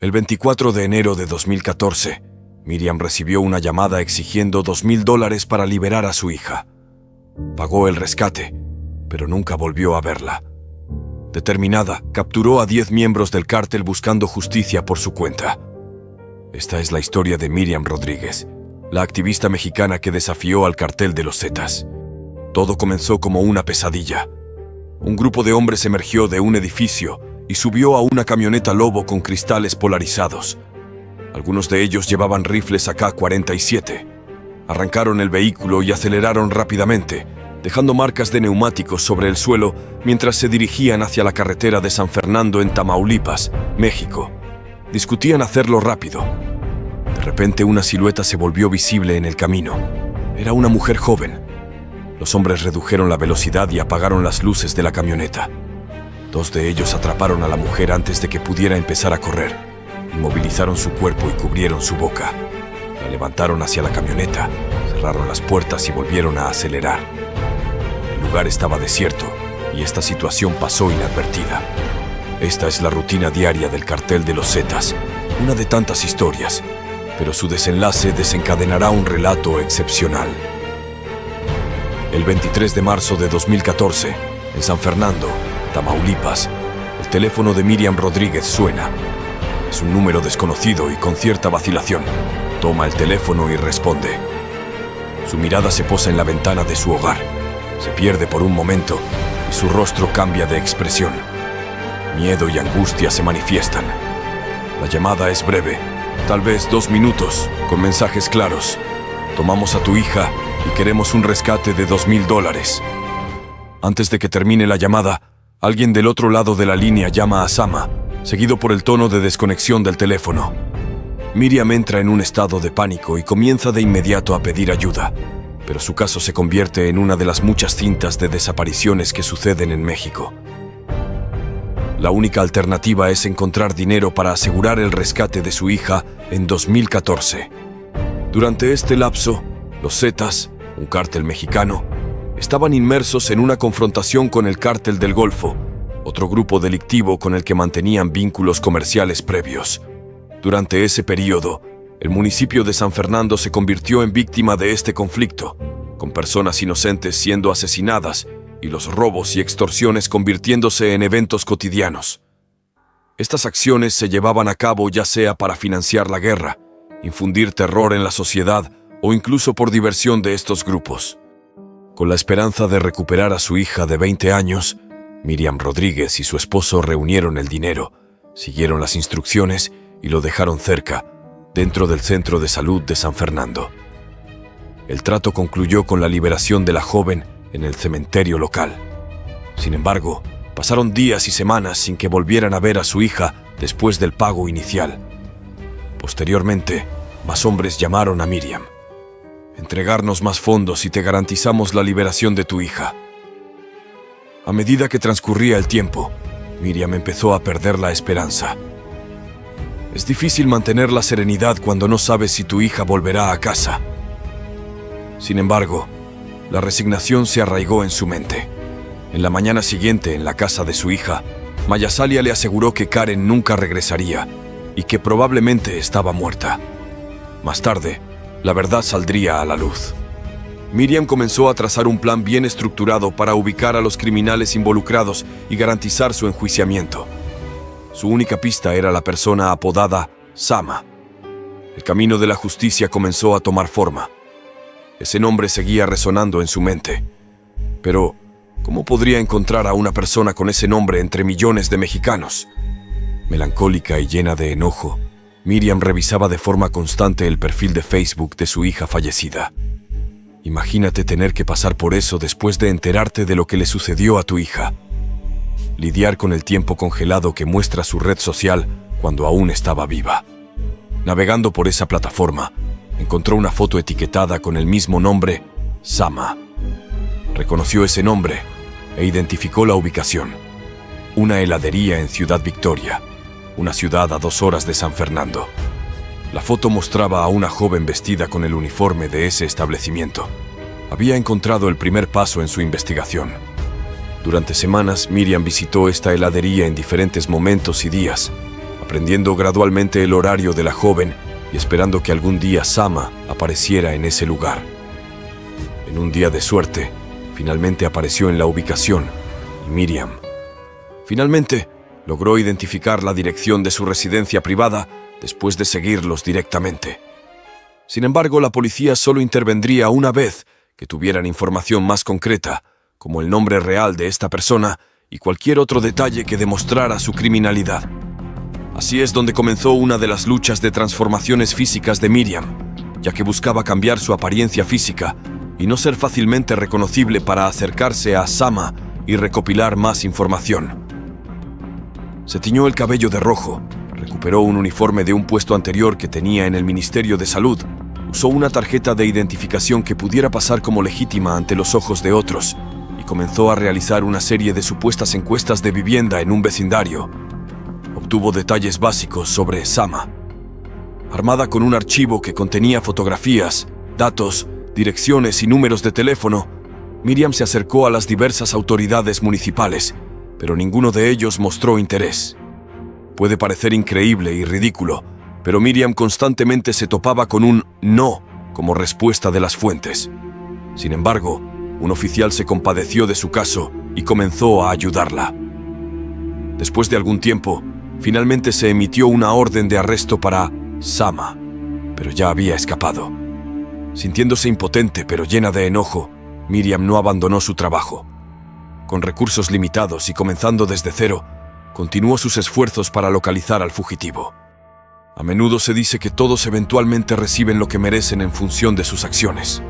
El 24 de enero de 2014, Miriam recibió una llamada exigiendo $2,000 para liberar a su hija. Pagó el rescate, pero nunca volvió a verla. Determinada, capturó a 10 miembros del cártel buscando justicia por su cuenta. Esta es la historia de Miriam Rodríguez, la activista mexicana que desafió al cartel de los Zetas. Todo comenzó como una pesadilla. Un grupo de hombres emergió de un edificio y subió a una camioneta Lobo con cristales polarizados. Algunos de ellos llevaban rifles AK-47. Arrancaron el vehículo y aceleraron rápidamente, dejando marcas de neumáticos sobre el suelo mientras se dirigían hacia la carretera de San Fernando en Tamaulipas, México. Discutían hacerlo rápido. De repente una silueta se volvió visible en el camino. Era una mujer joven. Los hombres redujeron la velocidad y apagaron las luces de la camioneta. 2 de ellos atraparon a la mujer antes de que pudiera empezar a correr. Inmovilizaron su cuerpo y cubrieron su boca. La levantaron hacia la camioneta, cerraron las puertas y volvieron a acelerar. El lugar estaba desierto y esta situación pasó inadvertida. Esta es la rutina diaria del cartel de los Zetas, una de tantas historias, pero su desenlace desencadenará un relato excepcional. El 23 de marzo de 2014, en San Fernando, Tamaulipas, el teléfono de Miriam Rodríguez suena. Es un número desconocido y con cierta vacilación. Toma el teléfono y responde. Su mirada se posa en la ventana de su hogar. Se pierde por un momento y su rostro cambia de expresión. Miedo y angustia se manifiestan. La llamada es breve, tal vez 2 minutos, con mensajes claros. Tomamos a tu hija y queremos un rescate de $2,000. Antes de que termine la llamada, alguien del otro lado de la línea llama a Sama, seguido por el tono de desconexión del teléfono. Miriam entra en un estado de pánico y comienza de inmediato a pedir ayuda, pero su caso se convierte en una de las muchas cintas de desapariciones que suceden en México. La única alternativa es encontrar dinero para asegurar el rescate de su hija en 2014. Durante este lapso, los Zetas, un cártel mexicano, estaban inmersos en una confrontación con el Cártel del Golfo, otro grupo delictivo con el que mantenían vínculos comerciales previos. Durante ese periodo, el municipio de San Fernando se convirtió en víctima de este conflicto, con personas inocentes siendo asesinadas y los robos y extorsiones convirtiéndose en eventos cotidianos. Estas acciones se llevaban a cabo ya sea para financiar la guerra, infundir terror en la sociedad o incluso por diversión de estos grupos. Con la esperanza de recuperar a su hija de 20 años, Miriam Rodríguez y su esposo reunieron el dinero, siguieron las instrucciones y lo dejaron cerca, dentro del centro de salud de San Fernando. El trato concluyó con la liberación de la joven en el cementerio local. Sin embargo, pasaron días y semanas sin que volvieran a ver a su hija después del pago inicial. Posteriormente, más hombres llamaron a Miriam. Entregarnos más fondos y te garantizamos la liberación de tu hija. A medida que transcurría el tiempo, Miriam empezó a perder la esperanza. Es difícil mantener la serenidad cuando no sabes si tu hija volverá a casa. Sin embargo, la resignación se arraigó en su mente. En la mañana siguiente, en la casa de su hija, Mayasalia le aseguró que Karen nunca regresaría y que probablemente estaba muerta. Más tarde, la verdad saldría a la luz. Miriam comenzó a trazar un plan bien estructurado para ubicar a los criminales involucrados y garantizar su enjuiciamiento. Su única pista era la persona apodada Sama. El camino de la justicia comenzó a tomar forma. Ese nombre seguía resonando en su mente. Pero, ¿cómo podría encontrar a una persona con ese nombre entre millones de mexicanos? Melancólica y llena de enojo, Miriam revisaba de forma constante el perfil de Facebook de su hija fallecida. Imagínate tener que pasar por eso después de enterarte de lo que le sucedió a tu hija. Lidiar con el tiempo congelado que muestra su red social cuando aún estaba viva. Navegando por esa plataforma, encontró una foto etiquetada con el mismo nombre, Sama. Reconoció ese nombre e identificó la ubicación. Una heladería en Ciudad Victoria, una ciudad a 2 horas de San Fernando. La foto mostraba a una joven vestida con el uniforme de ese establecimiento. Había encontrado el primer paso en su investigación. Durante semanas, Miriam visitó esta heladería en diferentes momentos y días, aprendiendo gradualmente el horario de la joven y esperando que algún día Sama apareciera en ese lugar. En un día de suerte, finalmente apareció en la ubicación y Miriam finalmente logró identificar la dirección de su residencia privada después de seguirlos directamente. Sin embargo, la policía solo intervendría una vez que tuvieran información más concreta, como el nombre real de esta persona y cualquier otro detalle que demostrara su criminalidad. Así es donde comenzó una de las luchas de transformaciones físicas de Miriam, ya que buscaba cambiar su apariencia física y no ser fácilmente reconocible para acercarse a Sama y recopilar más información. Se tiñó el cabello de rojo, recuperó un uniforme de un puesto anterior que tenía en el Ministerio de Salud, usó una tarjeta de identificación que pudiera pasar como legítima ante los ojos de otros y comenzó a realizar una serie de supuestas encuestas de vivienda en un vecindario. Obtuvo detalles básicos sobre Sama. Armada con un archivo que contenía fotografías, datos, direcciones y números de teléfono, Miriam se acercó a las diversas autoridades municipales, pero ninguno de ellos mostró interés. Puede parecer increíble y ridículo, pero Miriam constantemente se topaba con un no como respuesta de las fuentes. Sin embargo, un oficial se compadeció de su caso y comenzó a ayudarla. Después de algún tiempo, finalmente se emitió una orden de arresto para Sama, pero ya había escapado. Sintiéndose impotente pero llena de enojo, Miriam no abandonó su trabajo. Con recursos limitados y comenzando desde cero, continuó sus esfuerzos para localizar al fugitivo. A menudo se dice que todos eventualmente reciben lo que merecen en función de sus acciones.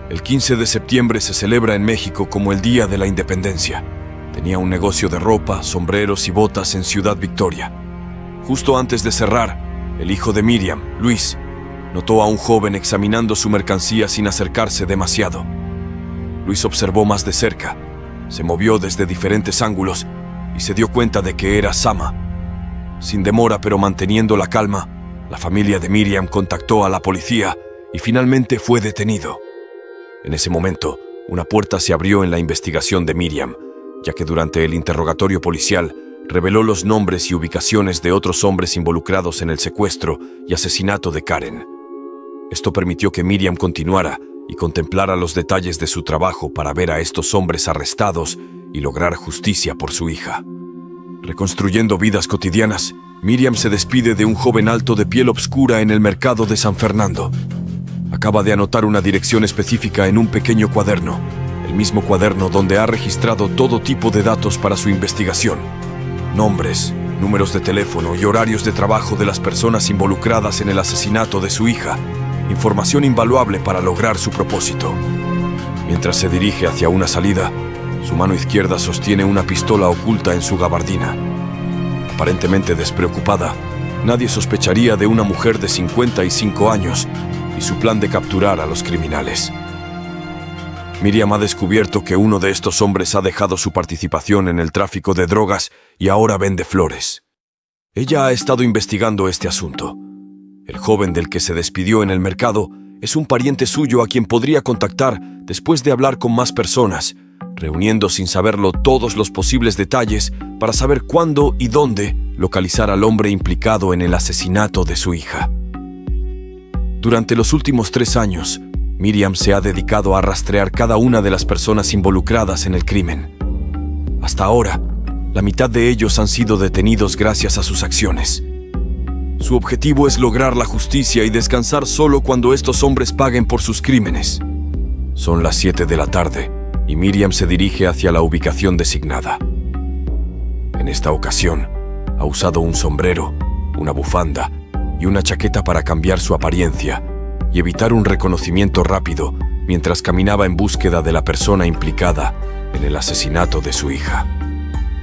El 15 de septiembre se celebra en México como el Día de la Independencia. Tenía un negocio de ropa, sombreros y botas en Ciudad Victoria. Justo antes de cerrar, el hijo de Miriam, Luis, notó a un joven examinando su mercancía sin acercarse demasiado. Luis observó más de cerca, se movió desde diferentes ángulos y se dio cuenta de que era Sama. Sin demora pero manteniendo la calma, la familia de Miriam contactó a la policía y finalmente fue detenido. En ese momento, una puerta se abrió en la investigación de Miriam, ya que durante el interrogatorio policial reveló los nombres y ubicaciones de otros hombres involucrados en el secuestro y asesinato de Karen. Esto permitió que Miriam continuara y contemplara los detalles de su trabajo para ver a estos hombres arrestados y lograr justicia por su hija. Reconstruyendo vidas cotidianas, Miriam se despide de un joven alto de piel oscura en el mercado de San Fernando. Acaba de anotar una dirección específica en un pequeño cuaderno, el mismo cuaderno donde ha registrado todo tipo de datos para su investigación. Nombres, números de teléfono y horarios de trabajo de las personas involucradas en el asesinato de su hija. Información invaluable para lograr su propósito. Mientras se dirige hacia una salida, su mano izquierda sostiene una pistola oculta en su gabardina. Aparentemente despreocupada, nadie sospecharía de una mujer de 55 años y su plan de capturar a los criminales. Miriam ha descubierto que uno de estos hombres ha dejado su participación en el tráfico de drogas y ahora vende flores. Ella ha estado investigando este asunto. El joven del que se despidió en el mercado es un pariente suyo a quien podría contactar después de hablar con más personas, reuniendo sin saberlo todos los posibles detalles para saber cuándo y dónde localizar al hombre implicado en el asesinato de su hija. Durante los últimos 3 años, Miriam se ha dedicado a rastrear cada una de las personas involucradas en el crimen. Hasta ahora, la mitad de ellos han sido detenidos gracias a sus acciones. Su objetivo es lograr la justicia y descansar solo cuando estos hombres paguen por sus crímenes. Son las 7 de la tarde y Miriam se dirige hacia la ubicación designada. En esta ocasión, ha usado un sombrero, una bufanda y una chaqueta para cambiar su apariencia y evitar un reconocimiento rápido mientras caminaba en búsqueda de la persona implicada en el asesinato de su hija.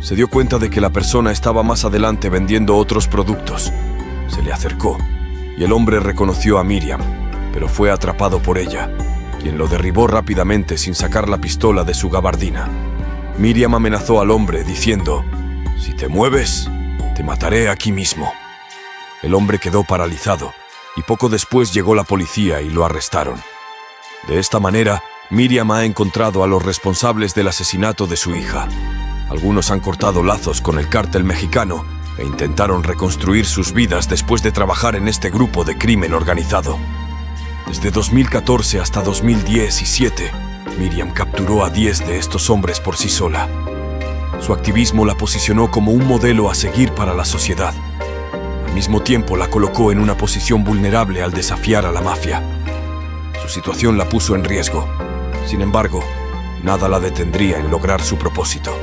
Se dio cuenta de que la persona estaba más adelante vendiendo otros productos. Se le acercó y el hombre reconoció a Miriam, pero fue atrapado por ella, quien lo derribó rápidamente sin sacar la pistola de su gabardina. Miriam amenazó al hombre diciendo: «Si te mueves, te mataré aquí mismo». El hombre quedó paralizado y poco después llegó la policía y lo arrestaron. De esta manera, Miriam ha encontrado a los responsables del asesinato de su hija. Algunos han cortado lazos con el cártel mexicano e intentaron reconstruir sus vidas después de trabajar en este grupo de crimen organizado. Desde 2014 hasta 2017, Miriam capturó a 10 de estos hombres por sí sola. Su activismo la posicionó como un modelo a seguir para la sociedad. Al mismo tiempo, la colocó en una posición vulnerable al desafiar a la mafia. Su situación la puso en riesgo. Sin embargo, nada la detendría en lograr su propósito.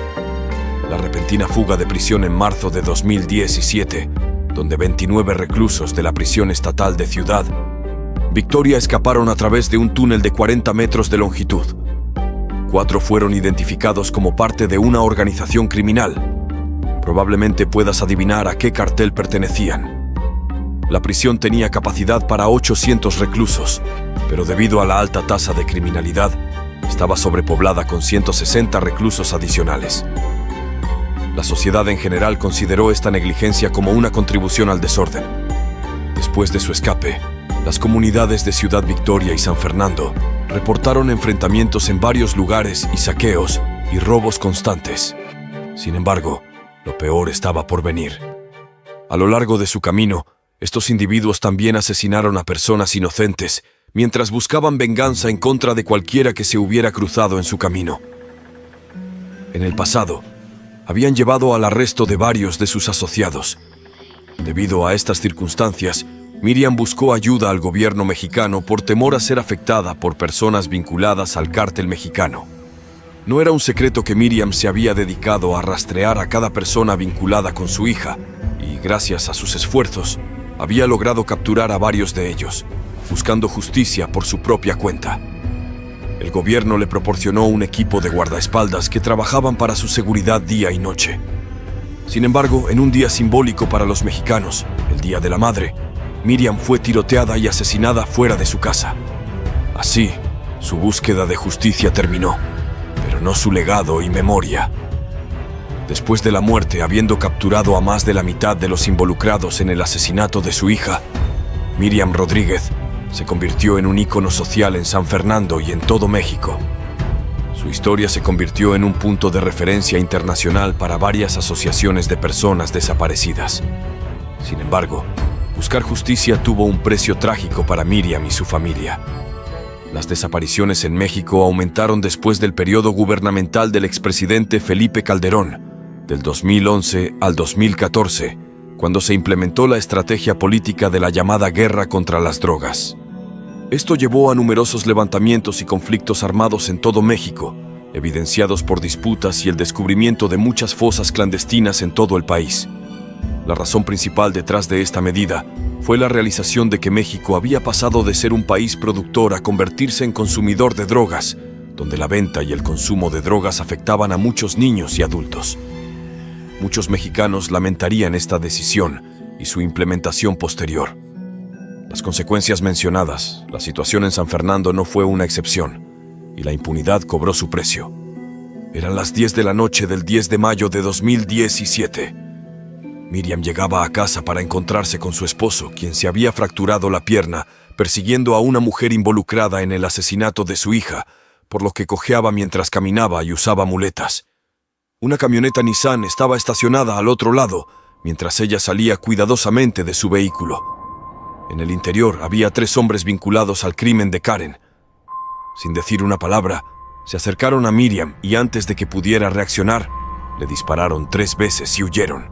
La repentina fuga de prisión en marzo de 2017, donde 29 reclusos de la prisión estatal de Ciudad Victoria escaparon a través de un túnel de 40 metros de longitud. 4 fueron identificados como parte de una organización criminal. Probablemente puedas adivinar a qué cartel pertenecían. La prisión tenía capacidad para 800 reclusos, pero debido a la alta tasa de criminalidad, estaba sobrepoblada con 160 reclusos adicionales. La sociedad en general consideró esta negligencia como una contribución al desorden. Después de su escape, las comunidades de Ciudad Victoria y San Fernando reportaron enfrentamientos en varios lugares y saqueos y robos constantes. Sin embargo, lo peor estaba por venir. A lo largo de su camino, estos individuos también asesinaron a personas inocentes mientras buscaban venganza en contra de cualquiera que se hubiera cruzado en su camino. En el pasado, habían llevado al arresto de varios de sus asociados. Debido a estas circunstancias, Miriam buscó ayuda al gobierno mexicano por temor a ser afectada por personas vinculadas al cártel mexicano. No era un secreto que Miriam se había dedicado a rastrear a cada persona vinculada con su hija y, gracias a sus esfuerzos, había logrado capturar a varios de ellos, buscando justicia por su propia cuenta. El gobierno le proporcionó un equipo de guardaespaldas que trabajaban para su seguridad día y noche. Sin embargo, en un día simbólico para los mexicanos, el Día de la Madre, Miriam fue tiroteada y asesinada fuera de su casa. Así, su búsqueda de justicia terminó, pero no su legado y memoria. Después de la muerte, habiendo capturado a más de la mitad de los involucrados en el asesinato de su hija, Miriam Rodríguez se convirtió en un ícono social en San Fernando y en todo México. Su historia se convirtió en un punto de referencia internacional para varias asociaciones de personas desaparecidas. Sin embargo, buscar justicia tuvo un precio trágico para Miriam y su familia. Las desapariciones en México aumentaron después del periodo gubernamental del expresidente Felipe Calderón, del 2011 al 2014, cuando se implementó la estrategia política de la llamada guerra contra las drogas. Esto llevó a numerosos levantamientos y conflictos armados en todo México, evidenciados por disputas y el descubrimiento de muchas fosas clandestinas en todo el país. La razón principal detrás de esta medida fue la realización de que México había pasado de ser un país productor a convertirse en consumidor de drogas, donde la venta y el consumo de drogas afectaban a muchos niños y adultos. Muchos mexicanos lamentarían esta decisión y su implementación posterior. Las consecuencias mencionadas, la situación en San Fernando no fue una excepción, y la impunidad cobró su precio. Eran las 10 de la noche del 10 de mayo de 2017. Miriam llegaba a casa para encontrarse con su esposo, quien se había fracturado la pierna persiguiendo a una mujer involucrada en el asesinato de su hija, por lo que cojeaba mientras caminaba y usaba muletas. Una camioneta Nissan estaba estacionada al otro lado, mientras ella salía cuidadosamente de su vehículo. En el interior había 3 hombres vinculados al crimen de Karen. Sin decir una palabra, se acercaron a Miriam y antes de que pudiera reaccionar, le dispararon 3 veces y huyeron.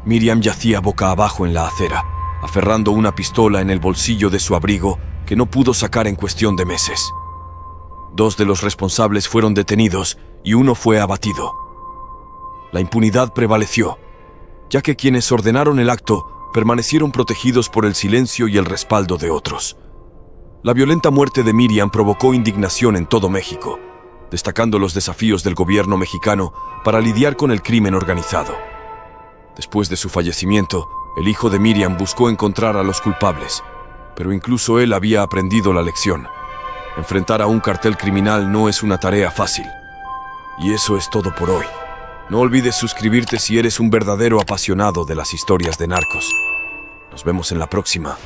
Miriam yacía boca abajo en la acera, aferrando una pistola en el bolsillo de su abrigo que no pudo sacar en cuestión de meses. 2 de los responsables fueron detenidos y 1 fue abatido. La impunidad prevaleció, ya que quienes ordenaron el acto permanecieron protegidos por el silencio y el respaldo de otros. La violenta muerte de Miriam provocó indignación en todo México, destacando los desafíos del gobierno mexicano para lidiar con el crimen organizado. Después de su fallecimiento, el hijo de Miriam buscó encontrar a los culpables, pero incluso él había aprendido la lección. Enfrentar a un cartel criminal no es una tarea fácil. Y eso es todo por hoy. No olvides suscribirte si eres un verdadero apasionado de las historias de narcos. Nos vemos en la próxima.